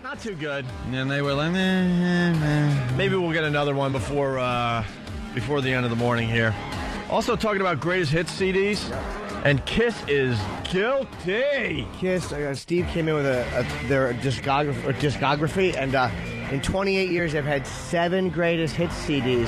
Not too good. And they were like, meh. Maybe we'll get another one before the end of the morning here. Also talking about greatest hits CDs, and Kiss is guilty. Kiss, Steve came in with their discography, and in 28 years they've had 7 greatest hits CDs.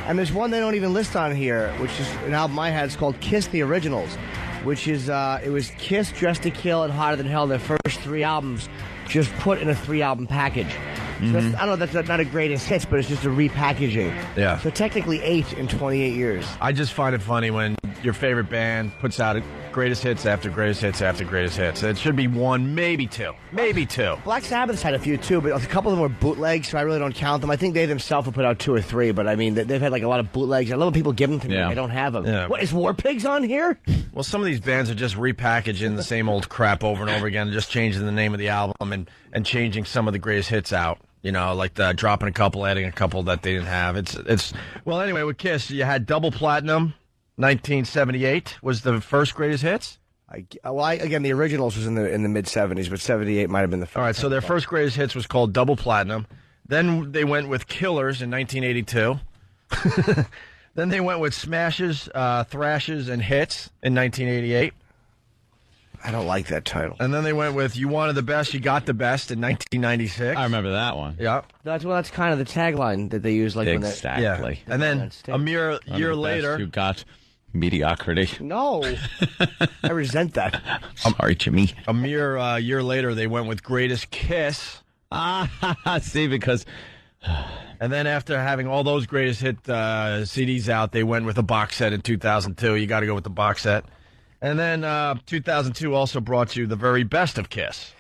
And there's one they don't even list on here, which is an album I had. It's called Kiss the Originals, which is, it was Kiss, Dressed to Kill, and Hotter Than Hell, their first 3 albums, just put in a 3-album package. So that's, I don't know, that's not a greatest hits, but it's just a repackaging. Yeah. So technically 8 in 28 years. I just find it funny when your favorite band puts out greatest hits after greatest hits after greatest hits. It should be 1, maybe 2. Maybe 2. Black Sabbath's had a few too, but a couple of them were bootlegs, so I really don't count them. I think they themselves will put out 2 or 3, but I mean, they've had like a lot of bootlegs. I love when people give them to me. I don't have them. Yeah. What, is War Pigs on here? Well, some of these bands are just repackaging the same old crap over and over again, just changing the name of the album and changing some of the greatest hits out. You know, like dropping a couple, adding a couple that they didn't have. It's well, anyway, with Kiss, you had double platinum. 1978 was the first greatest hits. Again, the Originals was in the mid 70s, but 78 might have been the first. All right, so their first greatest hits was called double platinum. Then they went with Killers in 1982. Then they went with Smashes, Thrashes, and Hits in 1988. I don't like that title. And then they went with You Wanted the Best, You Got the Best in 1996. I remember that one. Yeah. That's kind of the tagline that they use. Like Exactly. Yeah. And then a mere year later. You got mediocrity. No. I resent that. I'm sorry, Jimmy. A mere year later, they went with Greatest Kiss. See, because... And then after having all those greatest hit CDs out, they went with a box set in 2002. You got to go with the box set. And then 2002 also brought you the very best of Kiss.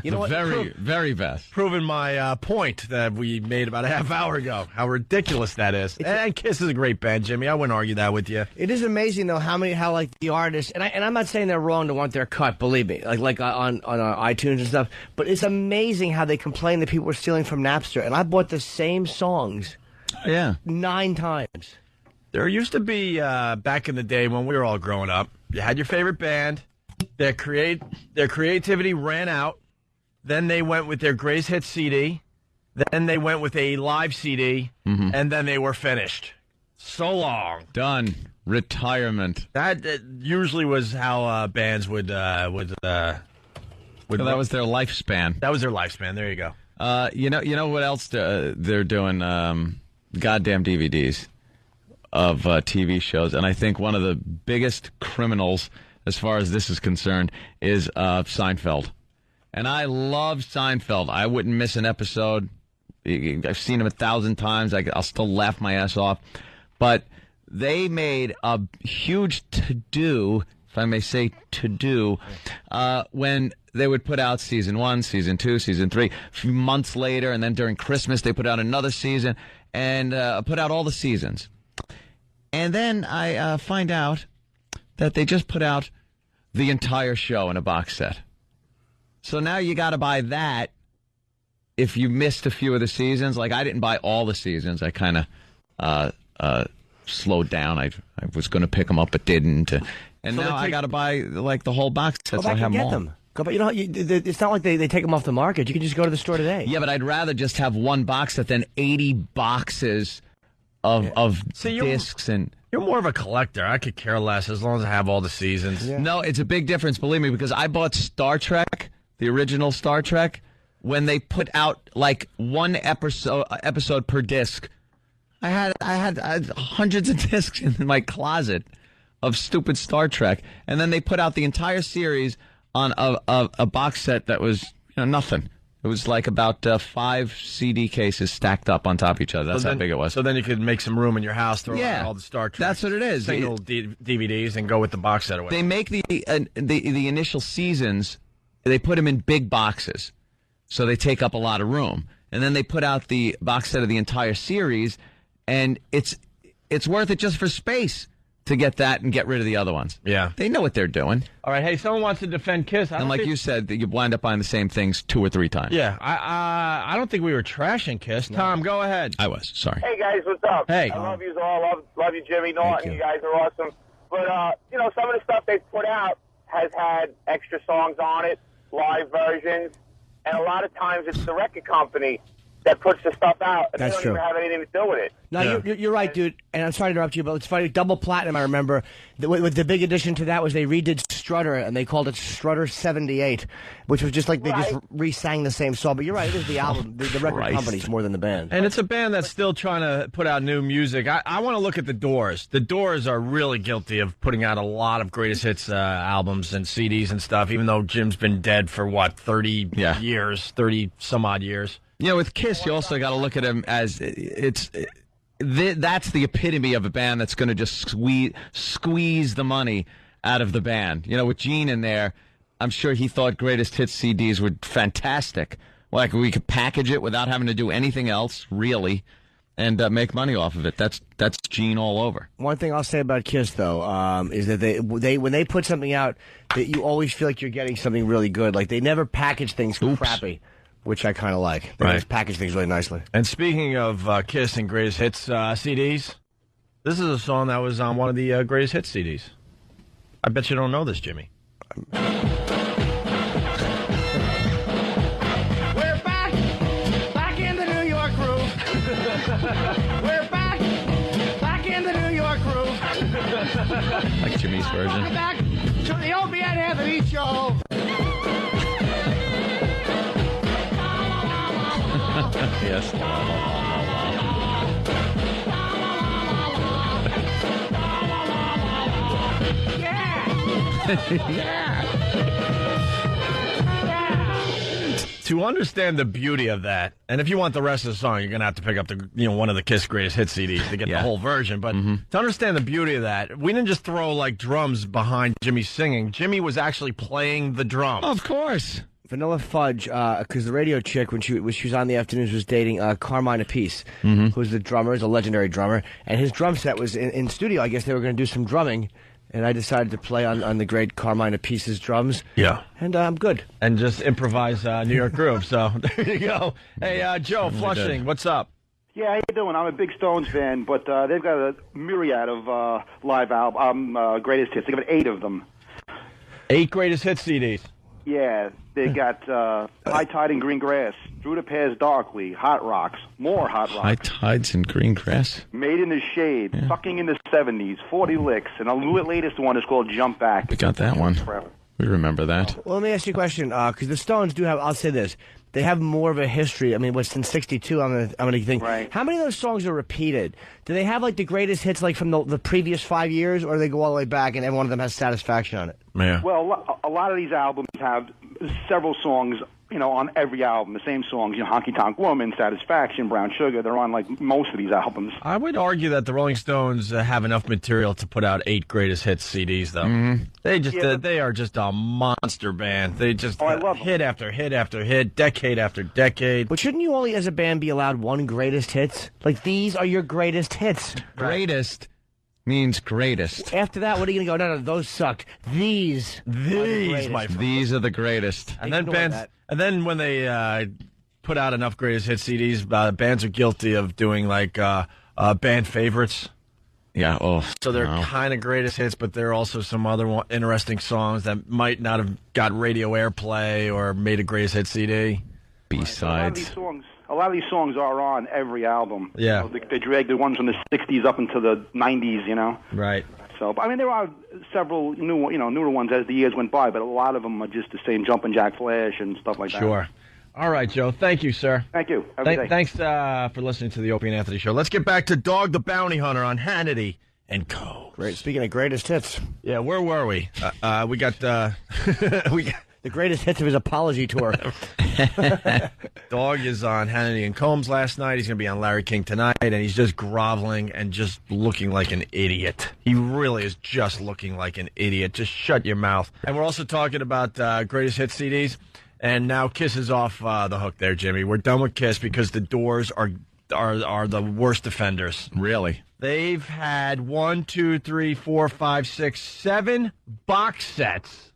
You know what? Very best. Proving my point that we made about a half hour ago. How ridiculous that is. And Kiss is a great band, Jimmy. I wouldn't argue that with you. It is amazing though how like the artists, and I'm not saying they're wrong to want their cut. Believe me, like on iTunes and stuff. But it's amazing how they complain that people are stealing from Napster. And I bought the same songs, 9 times. There used to be back in the day when we were all growing up. You had your favorite band. Their creativity ran out. Then they went with their greatest hit CD. Then they went with a live CD, and then they were finished. So long. Done. Retirement. That usually was how bands would. Well, that was their lifespan. That was their lifespan. There you go. You know what else they're doing? Goddamn DVDs of TV shows, and I think one of the biggest criminals, as far as this is concerned, is Seinfeld. And I love Seinfeld. I wouldn't miss an episode. I've seen him 1,000 times. I'll still laugh my ass off. But they made a huge to-do, if I may say to-do, when they would put out season 1, season 2, season 3. A few months later, and then during Christmas, they put out another season and put out all the seasons. And then I find out that they just put out the entire show in a box set. So now you got to buy that if you missed a few of the seasons. Like, I didn't buy all the seasons. I kind of slowed down. I was going to pick them up, but didn't. And so now I got to buy, like, the whole box set, so I have them all. Them. Go back. You know, it's not like they take them off the market. You can just go to the store today. Yeah, but I'd rather just have one box set than 80 boxes of discs and... You're more of a collector. I could care less as long as I have all the seasons. Yeah. No, it's a big difference, believe me, because I bought Star Trek, the original Star Trek, when they put out like one episode per disc. I had hundreds of discs in my closet of stupid Star Trek, and then they put out the entire series on a box set that was nothing. It was like about 5 CD cases stacked up on top of each other. That's how big it was. So then you could make some room in your house, throw out all the Star Trek. That's what it is. Single DVDs and go with the box set away. They make the initial seasons, they put them in big boxes, so they take up a lot of room. And then they put out the box set of the entire series, and it's worth it just for space to get that and get rid of the other ones. Yeah. They know what they're doing. All right, hey, someone wants to defend Kiss. And like you said, you wind up buying the same things 2 or 3 times. Yeah, I don't think we were trashing Kiss. No. Tom, go ahead. I was, sorry. Hey, guys, what's up? Hey. I love you all. Love you, Jimmy Norton. You guys are awesome. But, some of the stuff they've put out has had extra songs on it, live versions. and a lot of times it's the record company that puts the stuff out, and That's they don't true. even have anything to do with it. No, you're right, dude. And I'm sorry to interrupt you, but it's funny. Double Platinum, I remember. With the big addition to that was they redid Strutter, and they called it Strutter 78, which was just like they just re-sang the same song. But you're right, it is the album, the record companies more than the band. And it's a band that's still trying to put out new music. I want to look at the Doors. The Doors are really guilty of putting out a lot of greatest hits albums and CDs and stuff, even though Jim's been dead for, 30 years, 30-some-odd years. Yeah, with Kiss, you also got to look at him as that's the epitome of a band that's going to just squeeze the money out of the band. You know, with Gene in there, I'm sure he thought greatest hits CDs were fantastic. Like we could package it without having to do anything else, really, and make money off of it. That's Gene all over. One thing I'll say about Kiss, though, is that they when they put something out, that you always feel like you're getting something really good. Like they never package things crappy. Which I kind of like. They just package things really nicely. And speaking of Kiss and greatest hits CDs, this is a song that was on one of the greatest hits CDs. I bet you don't know this, Jimmy. We're back in the New York groove. We're back in the New York groove. Like Jimmy's version. We're back to the Opie and Anthony show. Yes. To understand the beauty of that, and if you want the rest of the song, you're gonna have to pick up one of the Kiss greatest hit CDs to get the whole version. But to understand the beauty of that, we didn't just throw like drums behind Jimmy singing. Jimmy was actually playing the drums. Of course. Vanilla Fudge, because the radio chick, when she was on the afternoons, was dating Carmine Appice, who's the drummer, is a legendary drummer, and his drum set was in studio. I guess they were going to do some drumming, and I decided to play on the great Carmine Appice's drums. Yeah. And I'm good. And just improvise New York groove. So there you go. Hey, Joe, Flushing, what's up? Yeah, how you doing? I'm a big Stones fan, but they've got a myriad of live album greatest hits. They got 8 of them. 8 greatest hits CDs. Yeah, they got High Tide and Green Grass, Through the Pairs Darkly, Hot Rocks, more Hot Rocks. High Tides and Green Grass. Made in the Shade, Fucking in the 70s, 40 Licks, and the latest one is called Jump Back. We got that one. We remember that. Well, let me ask you a question, because the Stones do have, I'll say this, they have more of a history. I mean, what's since '62? I'm gonna think. Right. How many of those songs are repeated? Do they have like the greatest hits like from the previous 5 years, or do they go all the way back and every one of them has Satisfaction on it? Yeah. Well, a lot of these albums have several songs, on every album, the same songs, Honky Tonk Woman, Satisfaction, Brown Sugar, they're on, like, most of these albums. I would argue that the Rolling Stones have enough material to put out 8 greatest hits CDs, though. Mm-hmm. They are just a monster band. They just hit after hit after hit, decade after decade. But shouldn't you only, as a band, be allowed one greatest hits? Like, these are your greatest hits. Greatest means greatest. After that, what are you going to go? No, those sucked. These are These are the greatest. And then then when they put out enough greatest hit CDs, bands are guilty of doing like band favorites. Yeah. Oh. So they're kind of greatest hits, but there are also some other interesting songs that might not have got radio airplay or made a greatest hit CD. B-sides. A lot of these songs are on every album. Yeah. They drag the ones from the 60s up into the 90s, Right. So, I mean, there are several newer ones as the years went by, but a lot of them are just the same Jumpin' Jack Flash and stuff like that. Sure. All right, Joe. Thank you, sir. Thank you. Have a good day. Thanks for listening to the Opie and Anthony Show. Let's get back to Dog the Bounty Hunter on Hannity and Co. Great. Speaking of greatest hits. Yeah, where were we? We got... The greatest hits of his apology tour. Dog is on Hannity and Combs last night. He's going to be on Larry King tonight, and he's just groveling and just looking like an idiot. He really is just looking like an idiot. Just shut your mouth. And we're also talking about greatest hit CDs, and now Kiss is off the hook there, Jimmy. We're done with Kiss because the Doors are the worst offenders. Really? They've had 1, 2, 3, 4, 5, 6, 7 box sets.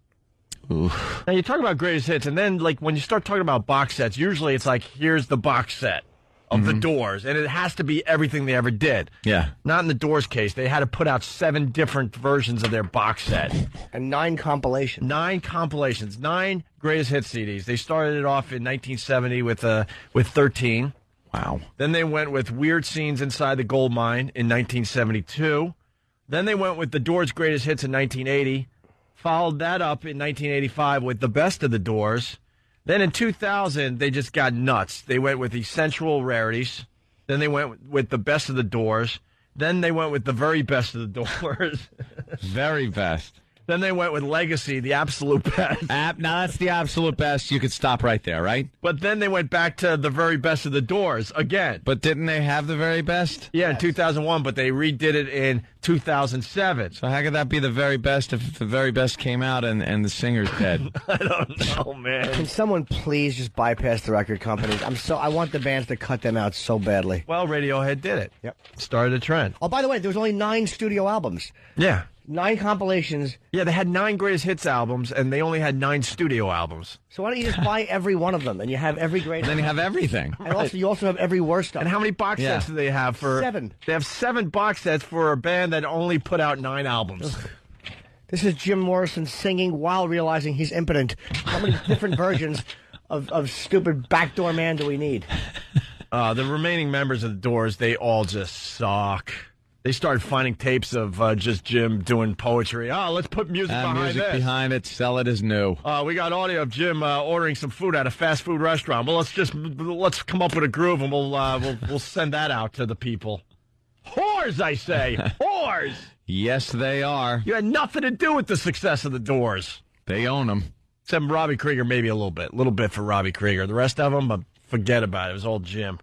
Oof. Now, you talk about greatest hits, and then, like, when you start talking about box sets, usually it's like, here's the box set. of the Doors, and it has to be everything they ever did. Yeah. Not in the Doors' case. They had to put out 7 different versions of their box set. And 9 compilations. 9 compilations, 9 greatest hit CDs. They started it off in 1970 with 13. Wow. Then they went with Weird Scenes Inside the Gold Mine in 1972. Then they went with the Doors' greatest hits in 1980. Followed that up in 1985 with The Best of the Doors. Then in 2000, they just got nuts. They went with Essential Rarities. Then they went with The Best of the Doors. Then they went with The Very Best of the Doors. Very best. Then they went with Legacy, the absolute best. Now that's the absolute best. You could stop right there, right? But then they went back to The Very Best of the Doors again. But didn't they have the very best? Yeah, in 2001, but they redid it in 2007. So how could that be the very best if the very best came out and the singer's dead? I don't know, man. Can someone please just bypass the record companies? I want the bands to cut them out so badly. Well, Radiohead did it. Yep. Started a trend. Oh, by the way, there was only 9 studio albums. Yeah. 9 compilations. Yeah, they had 9 greatest hits albums, and they only had 9 studio albums. So why don't you just buy every one of them, and you have every greatest. And then you have everything. And also, you also have every worst stuff. And how many box sets do they have for? 7. They have 7 box sets for a band that only put out 9 albums. This is Jim Morrison singing while realizing he's impotent. How many different versions of stupid Backdoor Man do we need? The remaining members of the Doors, they all just suck. They started finding tapes of just Jim doing poetry. Oh, let's put music behind this. Behind it, sell it as new. We got audio of Jim ordering some food at a fast food restaurant. Well, let's come up with a groove, and we'll send that out to the people. Whores, I say, whores. Yes, they are. You had nothing to do with the success of the Doors. They own them. Except Robbie Krieger, maybe a little bit for Robbie Krieger. The rest of them, forget about it. It was all Jim.